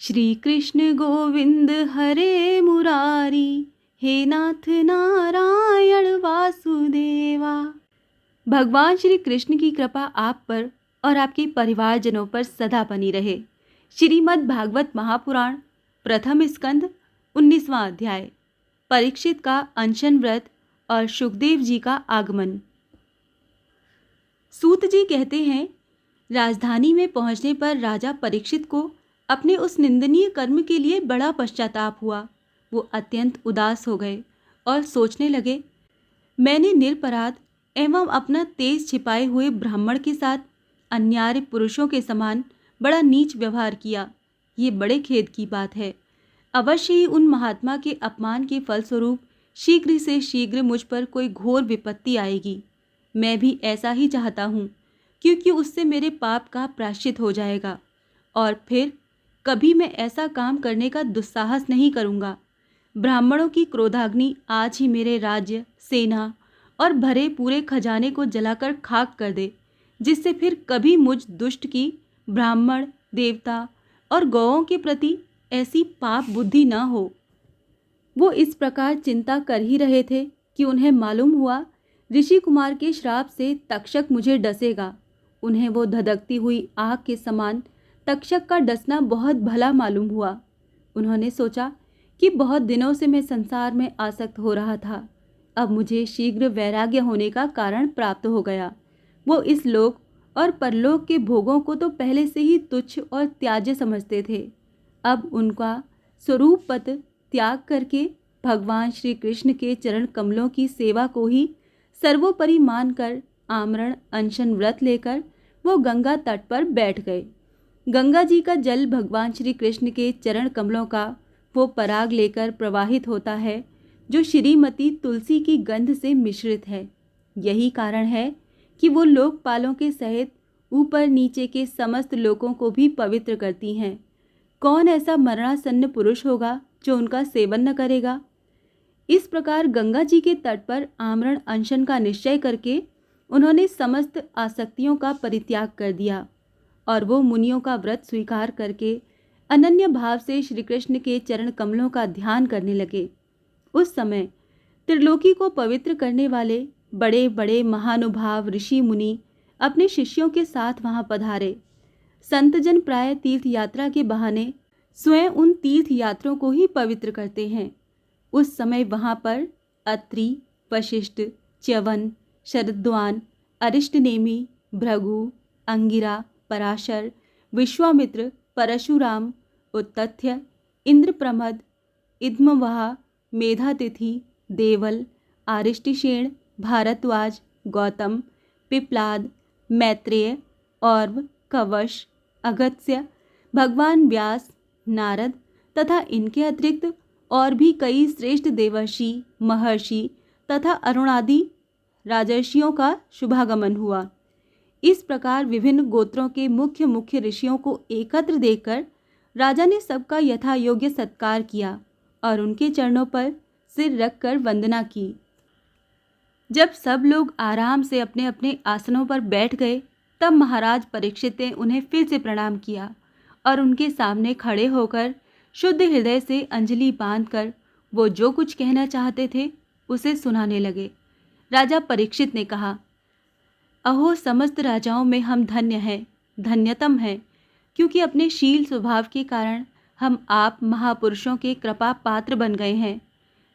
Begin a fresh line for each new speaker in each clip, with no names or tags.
श्री कृष्ण गोविंद हरे मुरारी, हे नाथ नारायण वासुदेवा। भगवान श्री कृष्ण की कृपा आप पर और आपके परिवारजनों पर सदा बनी रहे। श्रीमद् भागवत महापुराण प्रथम स्कंद 19वां अध्याय, परीक्षित का अनशन व्रत और सुखदेव जी का आगमन। सूत जी कहते हैं, राजधानी में पहुंचने पर राजा परीक्षित को अपने उस निंदनीय कर्म के लिए बड़ा पश्चाताप हुआ। वो अत्यंत उदास हो गए और सोचने लगे, मैंने निरपराध एवं अपना तेज छिपाए हुए ब्राह्मण के साथ अन्यार्य पुरुषों के समान बड़ा नीच व्यवहार किया। ये बड़े खेद की बात है। अवश्य ही उन महात्मा के अपमान के फलस्वरूप शीघ्र से शीघ्र मुझ पर कोई घोर विपत्ति आएगी। मैं भी ऐसा ही चाहता हूँ, क्योंकि उससे मेरे पाप का प्रायश्चित हो जाएगा और फिर कभी मैं ऐसा काम करने का दुस्साहस नहीं करूँगा। ब्राह्मणों की क्रोधाग्नि आज ही मेरे राज्य, सेना और भरे पूरे खजाने को जलाकर खाक कर दे, जिससे फिर कभी मुझ दुष्ट की ब्राह्मण, देवता और गौओं के प्रति ऐसी पाप बुद्धि न हो। वो इस प्रकार चिंता कर ही रहे थे कि उन्हें मालूम हुआ ऋषि कुमार के श्राप से तक्षक मुझे डसेगा। उन्हें वो धधकती हुई आग के समान तक्षक का डसना बहुत भला मालूम हुआ। उन्होंने सोचा कि बहुत दिनों से मैं संसार में आसक्त हो रहा था, अब मुझे शीघ्र वैराग्य होने का कारण प्राप्त हो गया। वो इस लोक और परलोक के भोगों को तो पहले से ही तुच्छ और त्याज्य समझते थे। अब उनका स्वरूप पद त्याग करके भगवान श्री कृष्ण के चरण कमलों की सेवा को ही सर्वोपरि मानकर आमरण अनशन व्रत लेकर वो गंगा तट पर बैठ गए। गंगा जी का जल भगवान श्री कृष्ण के चरण कमलों का वो पराग लेकर प्रवाहित होता है, जो श्रीमती तुलसी की गंध से मिश्रित है। यही कारण है कि वो लोकपालों के सहित ऊपर नीचे के समस्त लोकों को भी पवित्र करती हैं। कौन ऐसा मरणासन्न पुरुष होगा जो उनका सेवन न करेगा। इस प्रकार गंगा जी के तट पर आमरण अनशन का निश्चय करके उन्होंने समस्त आसक्तियों का परित्याग कर दिया और वो मुनियों का व्रत स्वीकार करके अनन्य भाव से श्री कृष्ण के चरण कमलों का ध्यान करने लगे। उस समय त्रिलोकी को पवित्र करने वाले बड़े बड़े महानुभाव ऋषि मुनि अपने शिष्यों के साथ वहां पधारे। संतजन प्राय तीर्थ यात्रा के बहाने स्वयं उन तीर्थ यात्रों को ही पवित्र करते हैं। उस समय वहां पर अत्रि, वशिष्ठ, च्यवन, शरद्वान, अरिष्टनेमि, भृगु, अंगिरा, पराशर, विश्वामित्र, परशुराम, उत्तथ्य, इंद्रप्रमद, इद्मवाह, मेधातिथि, देवल, आरिष्टिशेण, भारद्वाज, गौतम, पिप्लाद, मैत्रेय, और्व, कवश, अगस्त्य, भगवान व्यास, नारद तथा इनके अतिरिक्त और भी कई श्रेष्ठ देवर्षि, महर्षि तथा अरुणादि राजर्षियों का शुभागमन हुआ। इस प्रकार विभिन्न गोत्रों के मुख्य मुख्य ऋषियों को एकत्र देखकर राजा ने सबका यथा योग्य सत्कार किया और उनके चरणों पर सिर रखकर वंदना की। जब सब लोग आराम से अपने अपने आसनों पर बैठ गए, तब महाराज परीक्षित ने उन्हें फिर से प्रणाम किया और उनके सामने खड़े होकर शुद्ध हृदय से अंजलि बांधकर वो जो कुछ कहना चाहते थे उसे सुनाने लगे। राजा परीक्षित ने कहा, अहो, समस्त राजाओं में हम धन्य हैं, धन्यतम हैं, क्योंकि अपने शील स्वभाव के कारण हम आप महापुरुषों के कृपा पात्र बन गए हैं।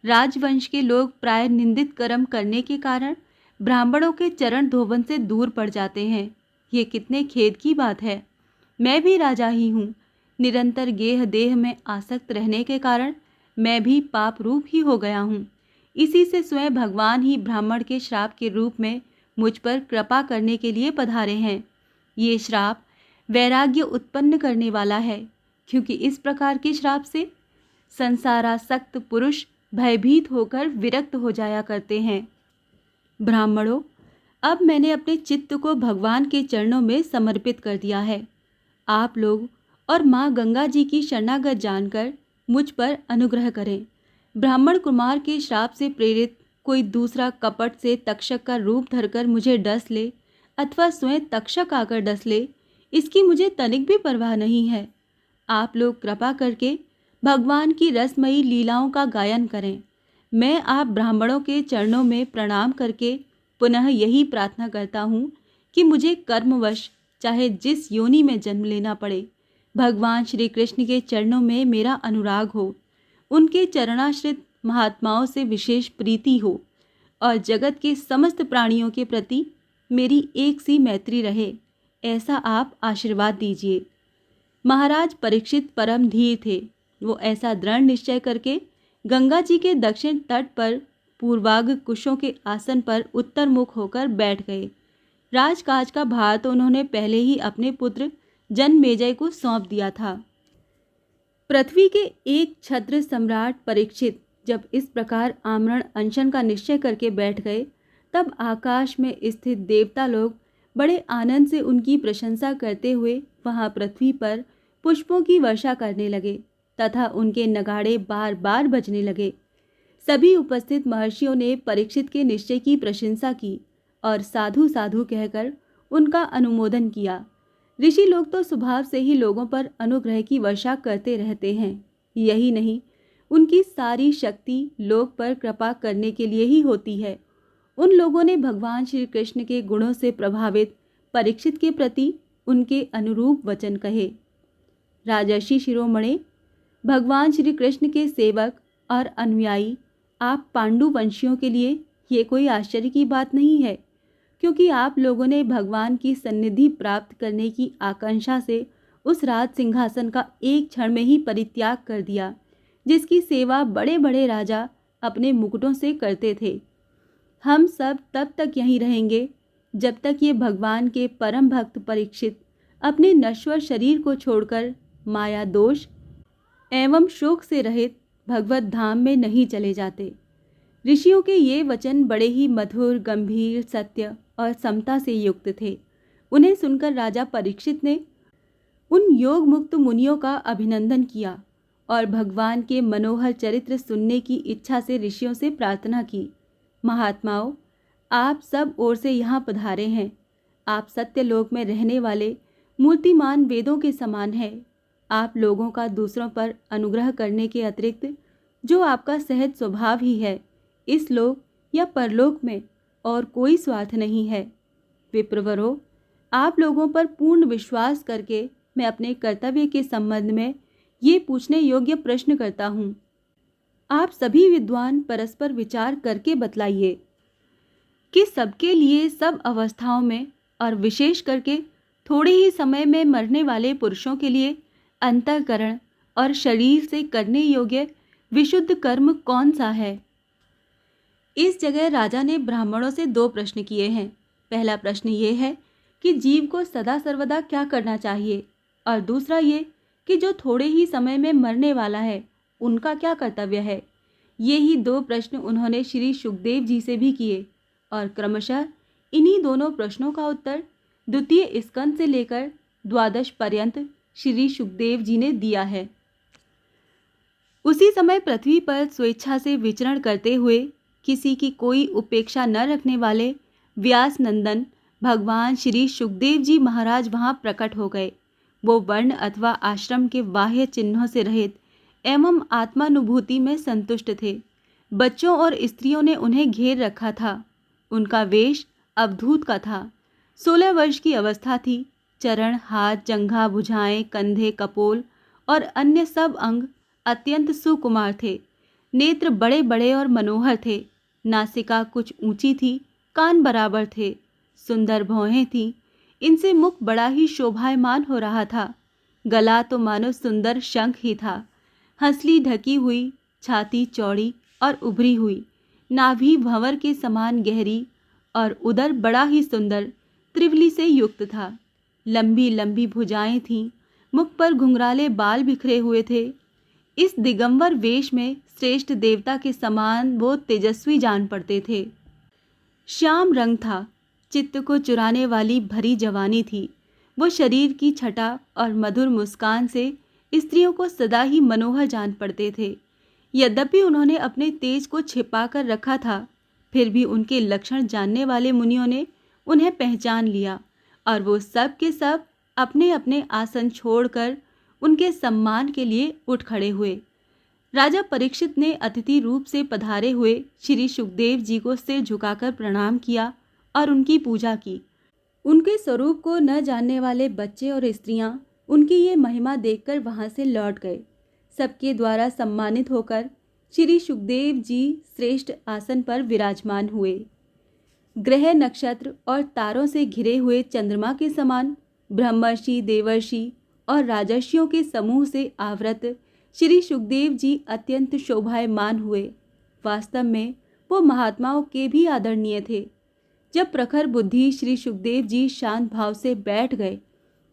राजवंश के लोग प्राय निंदित कर्म करने के कारण ब्राह्मणों के चरण धोवन से दूर पड़ जाते हैं। ये कितने खेद की बात है। मैं भी राजा ही हूँ। निरंतर गेह देह में आसक्त रहने के कारण मैं भी पाप रूप ही हो गया हूँ। इसी से स्वयं भगवान ही ब्राह्मण के श्राप के रूप में मुझ पर कृपा करने के लिए पधारे हैं। ये श्राप वैराग्य उत्पन्न करने वाला है, क्योंकि इस प्रकार के श्राप से संसारासक्त पुरुष भयभीत होकर विरक्त हो जाया करते हैं। ब्राह्मणों, अब मैंने अपने चित्त को भगवान के चरणों में समर्पित कर दिया है। आप लोग और माँ गंगा जी की शरणागत जानकर मुझ पर अनुग्रह करें। ब्राह्मण कुमार के श्राप से प्रेरित कोई दूसरा कपट से तक्षक का रूप धरकर मुझे डस ले अथवा स्वयं तक्षक आकर डस ले, इसकी मुझे तनिक भी परवाह नहीं है। आप लोग कृपा करके भगवान की रसमयी लीलाओं का गायन करें। मैं आप ब्राह्मणों के चरणों में प्रणाम करके पुनः यही प्रार्थना करता हूँ कि मुझे कर्मवश चाहे जिस योनि में जन्म लेना पड़े, भगवान श्री कृष्ण के चरणों में मेरा अनुराग हो, उनके चरणाश्रित महात्माओं से विशेष प्रीति हो और जगत के समस्त प्राणियों के प्रति मेरी एक सी मैत्री रहे, ऐसा आप आशीर्वाद दीजिए। महाराज परीक्षित परम धीर थे। वो ऐसा दृढ़ निश्चय करके गंगा जी के दक्षिण तट पर पूर्वाग्र कुशों के आसन पर उत्तर मुख होकर बैठ गए। राजकाज का भार तो उन्होंने पहले ही अपने पुत्र जनमेजय को सौंप दिया था। पृथ्वी के एक छत्र सम्राट परीक्षित जब इस प्रकार आमरण अनशन का निश्चय करके बैठ गए, तब आकाश में स्थित देवता लोग बड़े आनंद से उनकी प्रशंसा करते हुए वहां पृथ्वी पर पुष्पों की वर्षा करने लगे तथा उनके नगाड़े बार बार बजने लगे। सभी उपस्थित महर्षियों ने परीक्षित के निश्चय की प्रशंसा की और साधु साधु कहकर उनका अनुमोदन किया। ऋषि लोग तो स्वभाव से ही लोगों पर अनुग्रह की वर्षा करते रहते हैं। यही नहीं, उनकी सारी शक्ति लोग पर कृपा करने के लिए ही होती है। उन लोगों ने भगवान श्री कृष्ण के गुणों से प्रभावित परीक्षित के प्रति उनके अनुरूप वचन कहे। राजर्षि शिरोमणे, भगवान श्री कृष्ण के सेवक और अनुयायी आप पांडु वंशियों के लिए ये कोई आश्चर्य की बात नहीं है, क्योंकि आप लोगों ने भगवान की सन्निधि प्राप्त करने की आकांक्षा से उस राज सिंहासन का एक क्षण में ही परित्याग कर दिया, जिसकी सेवा बड़े बड़े राजा अपने मुकुटों से करते थे। हम सब तब तक यहीं रहेंगे जब तक ये भगवान के परम भक्त परीक्षित अपने नश्वर शरीर को छोड़कर माया दोष एवं शोक से रहित भगवत धाम में नहीं चले जाते। ऋषियों के ये वचन बड़े ही मधुर, गंभीर, सत्य और समता से युक्त थे। उन्हें सुनकर राजा परीक्षित ने उन योग मुक्त मुनियों का अभिनंदन किया और भगवान के मनोहर चरित्र सुनने की इच्छा से ऋषियों से प्रार्थना की। महात्माओं, आप सब ओर से यहाँ पधारे हैं। आप सत्यलोक में रहने वाले मूर्तिमान वेदों के समान हैं। आप लोगों का दूसरों पर अनुग्रह करने के अतिरिक्त जो आपका सहज स्वभाव ही है, इस लोक या परलोक में और कोई स्वार्थ नहीं है। विप्रवरों, आप लोगों पर पूर्ण विश्वास करके मैं अपने कर्तव्य के संबंध में ये पूछने योग्य प्रश्न करता हूँ। आप सभी विद्वान परस्पर विचार करके बतलाइए कि सबके लिए सब अवस्थाओं में और विशेष करके थोड़े ही समय में मरने वाले पुरुषों के लिए अंतःकरण और शरीर से करने योग्य विशुद्ध कर्म कौन सा है। इस जगह राजा ने ब्राह्मणों से 2 प्रश्न किए हैं। पहला प्रश्न ये है कि जीव को सदा सर्वदा क्या करना चाहिए, और दूसरा ये कि जो थोड़े ही समय में मरने वाला है उनका क्या कर्तव्य है। ये ही 2 प्रश्न उन्होंने श्री सुखदेव जी से भी किए और क्रमशः इन्हीं दोनों प्रश्नों का उत्तर द्वितीय स्कंद से लेकर 12 पर्यंत श्री सुखदेव जी ने दिया है। उसी समय पृथ्वी पर स्वेच्छा से विचरण करते हुए किसी की कोई उपेक्षा न रखने वाले व्यास नंदन भगवान श्री सुखदेव जी महाराज वहाँ प्रकट हो गए। वो वर्ण अथवा आश्रम के बाह्य चिन्हों से रहित एवं आत्मानुभूति में संतुष्ट थे। बच्चों और स्त्रियों ने उन्हें घेर रखा था। उनका वेश अवधूत का था। 16 वर्ष की अवस्था थी। चरण, हाथ, जंघा, भुजाएं, कंधे, कपोल और अन्य सब अंग अत्यंत सुकुमार थे। नेत्र बड़े बड़े और मनोहर थे। नासिका कुछ ऊंची थी, कान बराबर थे। सुंदर भौहें थीं। इनसे मुख बड़ा ही शोभायमान हो रहा था। गला तो मानो सुंदर शंख ही था। हंसली ढकी हुई, छाती चौड़ी और उभरी हुई, नाभि भंवर के समान गहरी और उदर बड़ा ही सुंदर त्रिवली से युक्त था। लंबी लंबी भुजाएं थीं। मुख पर घुंघराले बाल बिखरे हुए थे। इस दिगंबर वेश में श्रेष्ठ देवता के समान वो तेजस्वी जान पड़ते थे। श्याम रंग था। चित्त को चुराने वाली भरी जवानी थी। वो शरीर की छटा और मधुर मुस्कान से स्त्रियों को सदा ही मनोहर जान पड़ते थे। यद्यपि उन्होंने अपने तेज को छिपा कर रखा था, फिर भी उनके लक्षण जानने वाले मुनियों ने उन्हें पहचान लिया और वो सब के सब अपने अपने आसन छोड़कर उनके सम्मान के लिए उठ खड़े हुए। राजा परीक्षित ने अतिथि रूप से पधारे हुए श्री सुखदेव जी को सिर झुकाकर प्रणाम किया और उनकी पूजा की। उनके स्वरूप को न जानने वाले बच्चे और स्त्रियां उनकी ये महिमा देखकर वहां से लौट गए। सबके द्वारा सम्मानित होकर श्री सुखदेव जी श्रेष्ठ आसन पर विराजमान हुए। ग्रह, नक्षत्र और तारों से घिरे हुए चंद्रमा के समान ब्रह्मर्षि, देवर्षि और राजर्षियों के समूह से आवृत श्री सुखदेव जी अत्यंत शोभायमान हुए। वास्तव में वो महात्माओं के भी आदरणीय थे। जब प्रखर बुद्धि श्री सुखदेव जी शांत भाव से बैठ गए,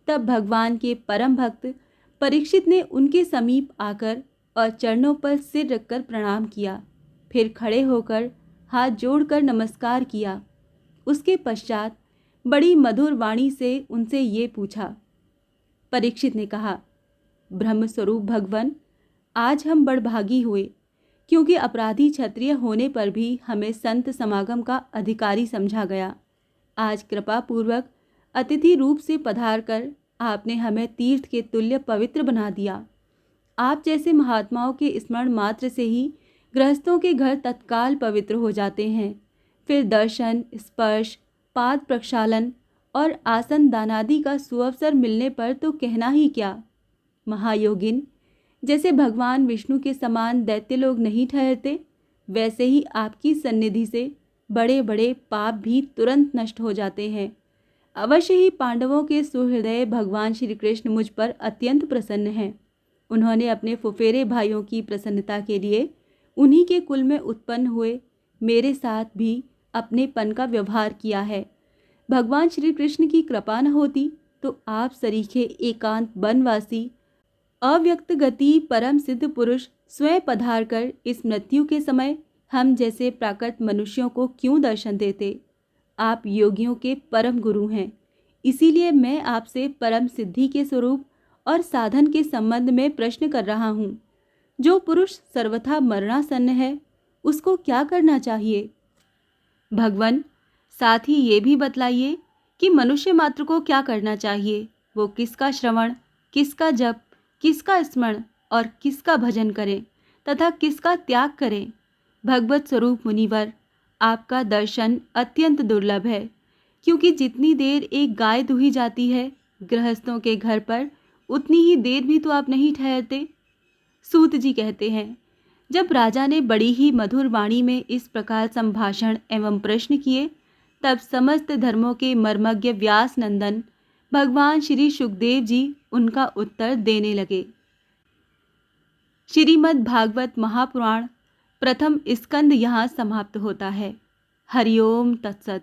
तब भगवान के परम भक्त परीक्षित ने उनके समीप आकर और चरणों पर सिर रखकर प्रणाम किया। फिर खड़े होकर हाथ जोड़कर नमस्कार किया। उसके पश्चात बड़ी मधुर वाणी से उनसे ये पूछा। परीक्षित ने कहा, ब्रह्म स्वरूप भगवान, आज हम बड़भागी हुए, क्योंकि अपराधी क्षत्रिय होने पर भी हमें संत समागम का अधिकारी समझा गया। आज कृपा पूर्वक अतिथि रूप से पधार कर आपने हमें तीर्थ के तुल्य पवित्र बना दिया। आप जैसे महात्माओं के स्मरण मात्र से ही गृहस्थों के घर तत्काल पवित्र हो जाते हैं। फिर दर्शन, स्पर्श, पाद प्रक्षालन और आसन दानादि का सुअवसर मिलने पर तो कहना ही क्या। महायोगिन, जैसे भगवान विष्णु के समान दैत्य लोग नहीं ठहरते, वैसे ही आपकी सन्निधि से बड़े बड़े पाप भी तुरंत नष्ट हो जाते हैं। अवश्य ही पांडवों के सुहृदय भगवान श्री कृष्ण मुझ पर अत्यंत प्रसन्न हैं। उन्होंने अपने फुफेरे भाइयों की प्रसन्नता के लिए उन्हीं के कुल में उत्पन्न हुए मेरे साथ भी अपनेपन का व्यवहार किया है। भगवान श्री कृष्ण की कृपा न होती तो आप सरीखे एकांत वनवासी अव्यक्त गति परम सिद्ध पुरुष स्वयं पधार कर इस मृत्यु के समय हम जैसे प्राकृत मनुष्यों को क्यों दर्शन देते। आप योगियों के परम गुरु हैं, इसीलिए मैं आपसे परम सिद्धि के स्वरूप और साधन के संबंध में प्रश्न कर रहा हूँ। जो पुरुष सर्वथा मरणासन्न है, उसको क्या करना चाहिए? भगवान, साथ ही ये भी बतलाइए कि मनुष्य मात्र को क्या करना चाहिए। वो किसका श्रवण, किसका जप, किसका स्मरण और किसका भजन करें तथा किसका त्याग करें। भगवत स्वरूप मुनिवर, आपका दर्शन अत्यंत दुर्लभ है, क्योंकि जितनी देर एक गाय दुही जाती है गृहस्थों के घर पर, उतनी ही देर भी तो आप नहीं ठहरते। सूत जी कहते हैं, जब राजा ने बड़ी ही मधुर वाणी में इस प्रकार संभाषण एवं प्रश्न किए, तब समस्त धर्मों के मर्मज्ञ व्यास नंदन भगवान श्री सुखदेव जी उनका उत्तर देने लगे। श्रीमद् भागवत महापुराण प्रथम स्कंद यहाँ समाप्त होता है। हरिओम तत्सत।